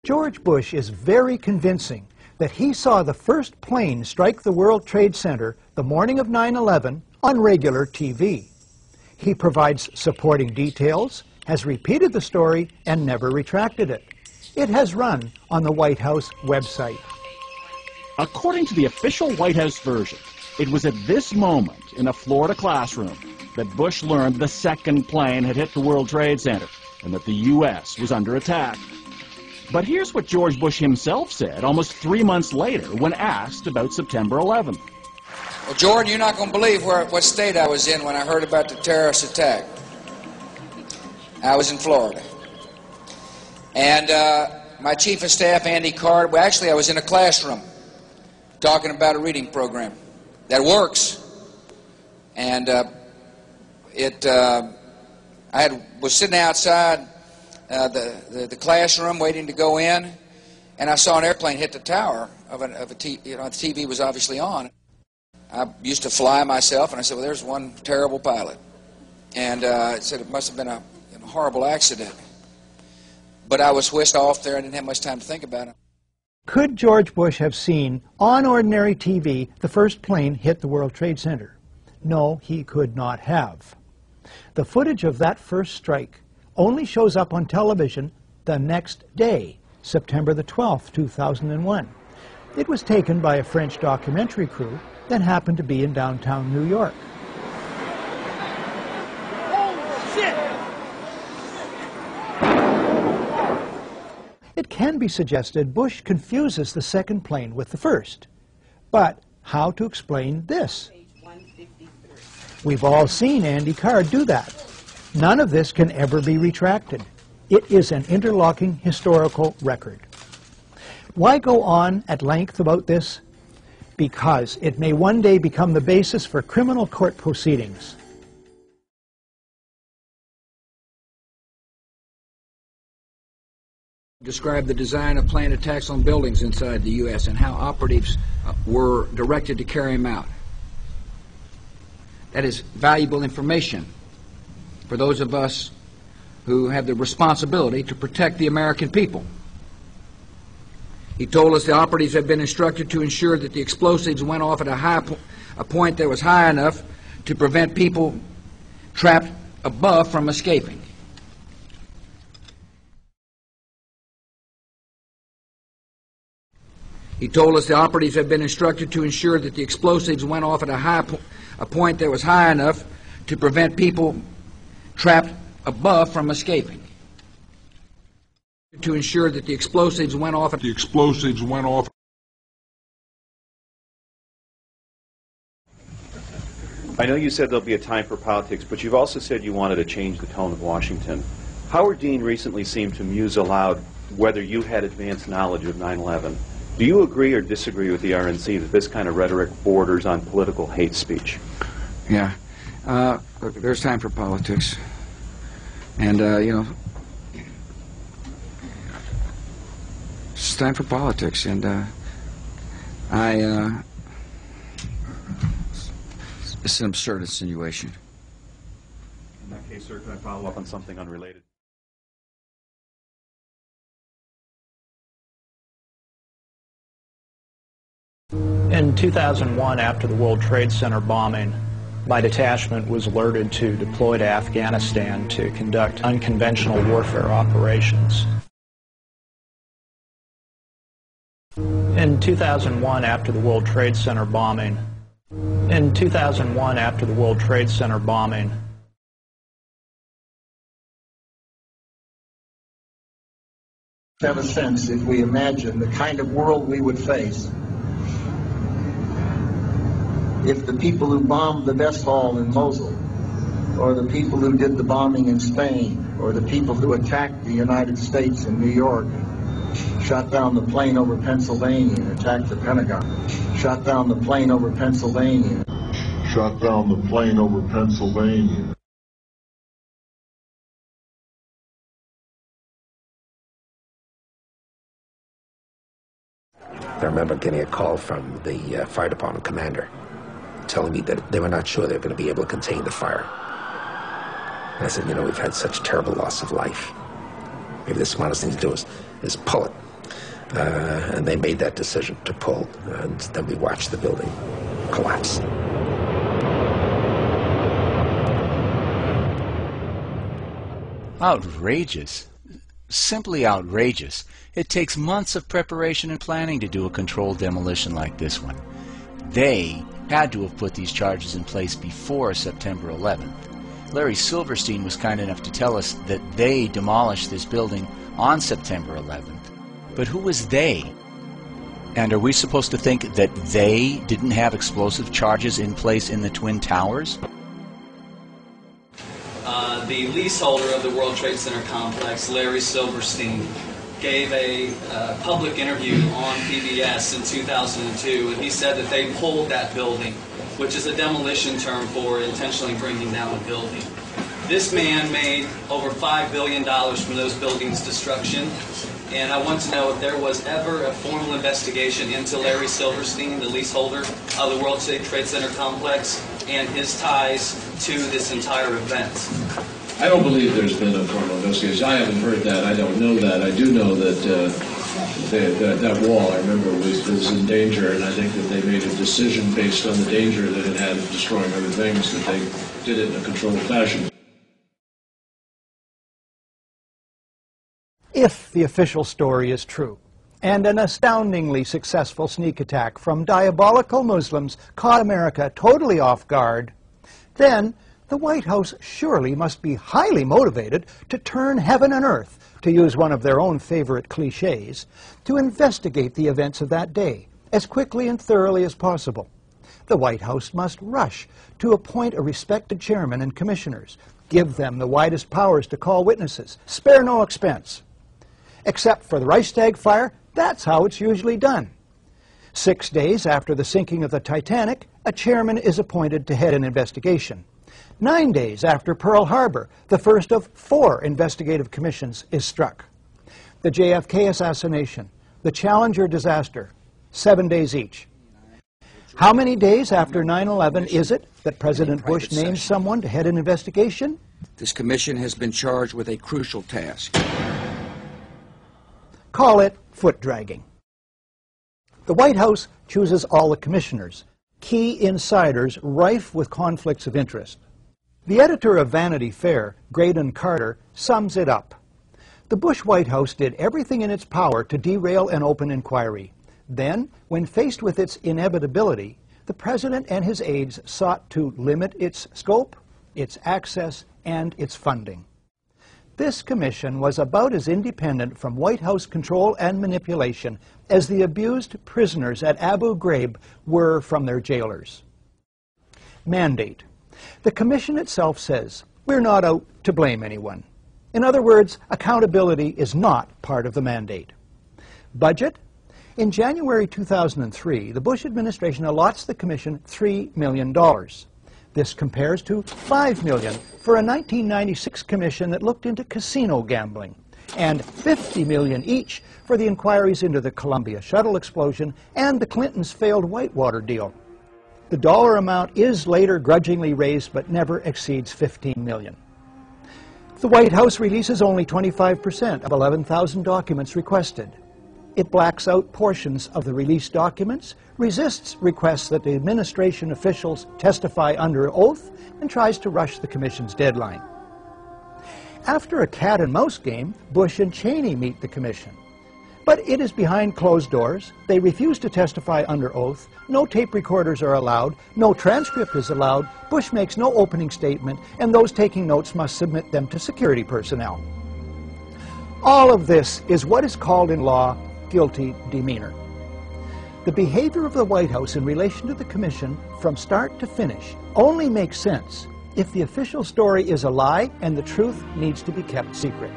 George Bush is very convincing that he saw the first plane strike the World Trade Center the morning of 9/11 on regular TV. He provides supporting details, has repeated the story, and never retracted it. It has run on the White House website. According to the official White House version, it was at this moment in a Florida classroom that Bush learned the second plane had hit the World Trade Center and that the U.S. was under attack. But here's what George Bush himself said almost 3 months later when asked about September 11th. Well, Jordan, you're not going to believe what state I was in when I heard about the terrorist attack. I was in Florida. And my chief of staff, Andy Card, well, actually I was in a classroom talking about a reading program that works. And I was sitting outside the classroom waiting to go in, and I saw an airplane hit the tower of a TV. You know, the TV was obviously on. I used to fly myself, and I said, well, there's one terrible pilot. And it said it must have been a horrible accident. But I was whisked off there. I didn't have much time to think about it. Could George Bush have seen on ordinary TV the first plane hit the World Trade Center? No, he could not have. The footage of that first strike only shows up on television the next day, September the 12th, 2001. It was taken by a French documentary crew that happened to be in downtown New York. It can be suggested Bush confuses the second plane with the first. But how to explain this? We've all seen Andy Card do that. None of this can ever be retracted. It is an interlocking historical record. Why go on at length about this? Because it may one day become the basis for criminal court proceedings. Describe the design of planned attacks on buildings inside the U.S. and how operatives were directed to carry them out. That is valuable information for those of us who have the responsibility to protect the American people. He told us the operatives had been instructed to ensure that the explosives went off at a point that was high enough to prevent people trapped above from escaping. He told us the operatives had been instructed to ensure that the explosives went off at a point that was high enough to prevent people trapped above from escaping. To ensure that the explosives went off. I know you said there'll be a time for politics, but you've also said you wanted to change the tone of Washington. Howard Dean recently seemed to muse aloud whether you had advanced knowledge of 9/11. Do you agree or disagree with the RNC that this kind of rhetoric borders on political hate speech? Yeah. Look, there's time for politics. And, you know, it's time for politics. And it's an absurd insinuation. In that case, sir, can I follow up on something unrelated? In 2001, after the World Trade Center bombing, my detachment was alerted to deploy to Afghanistan to conduct unconventional warfare operations. In 2001, after the World Trade Center bombing, have a sense, if we imagine the kind of world we would face if the people who bombed the Vest Hall in Mosul, or the people who did the bombing in Spain, or the people who attacked the United States in New York, shot down the plane over Pennsylvania and attacked the Pentagon, shot down the plane over Pennsylvania. I remember getting a call from the fire department commander telling me that they were not sure they were going to be able to contain the fire. And I said, you know, we've had such terrible loss of life. Maybe the smartest thing to do is pull it And they made that decision to pull, and then we watched the building collapse. Outrageous. Simply outrageous. It takes months of preparation and planning to do a controlled demolition like this one. They had to have put these charges in place before September 11th. Larry Silverstein was kind enough to tell us that they demolished this building on September 11th. But who was they? And are we supposed to think that they didn't have explosive charges in place in the Twin Towers? The leaseholder of the World Trade Center complex, Larry Silverstein, gave a public interview on PBS in 2002, and he said that they pulled that building, which is a demolition term for intentionally bringing down a building. This man made over $5 billion from those buildings' destruction, and I want to know if there was ever a formal investigation into Larry Silverstein, the leaseholder of the World Trade Center complex, and his ties to this entire event. I don't believe there's been a formal investigation. I haven't heard that. I don't know that. I do know that that wall, I remember, was in danger, and I think that they made a decision based on the danger that it had of destroying other things, that they did it in a controlled fashion. If the official story is true, and an astoundingly successful sneak attack from diabolical Muslims caught America totally off guard, then the White House surely must be highly motivated to turn heaven and earth, to use one of their own favorite cliches, to investigate the events of that day as quickly and thoroughly as possible. The White House must rush to appoint a respected chairman and commissioners, give them the widest powers to call witnesses, spare no expense. Except for the Reichstag fire, that's how it's usually done. 6 days after the sinking of the Titanic, a chairman is appointed to head an investigation. 9 days after Pearl Harbor, the first of 4 investigative commissions is struck. The JFK assassination, the Challenger disaster, 7 days each. How many days after 9/11 is it that President Bush names someone to head an investigation? This commission has been charged with a crucial task. Call it foot-dragging. The White House chooses all the commissioners, key insiders rife with conflicts of interest. The editor of Vanity Fair, Graydon Carter, sums it up. The Bush White House did everything in its power to derail an open inquiry. Then, when faced with its inevitability, the president and his aides sought to limit its scope, its access, and its funding. This commission was about as independent from White House control and manipulation as the abused prisoners at Abu Ghraib were from their jailers. Mandate. The commission itself says, we're not out to blame anyone. In other words, accountability is not part of the mandate. Budget. In January 2003, the Bush administration allots the commission $3 million. This compares to $5 million for a 1996 commission that looked into casino gambling, and $50 million each for the inquiries into the Columbia shuttle explosion and the Clintons' failed Whitewater deal. The dollar amount is later grudgingly raised but never exceeds $15 million. The White House releases only 25% of 11,000 documents requested. It blacks out portions of the released documents, resists requests that the administration officials testify under oath, and tries to rush the commission's deadline. After a cat-and-mouse game, Bush and Cheney meet the commission. But it is behind closed doors. They refuse to testify under oath. No tape recorders are allowed. No transcript is allowed. Bush makes no opening statement, and those taking notes must submit them to security personnel. All of this is what is called in law guilty demeanor. The behavior of the White House in relation to the commission from start to finish only makes sense if the official story is a lie and the truth needs to be kept secret.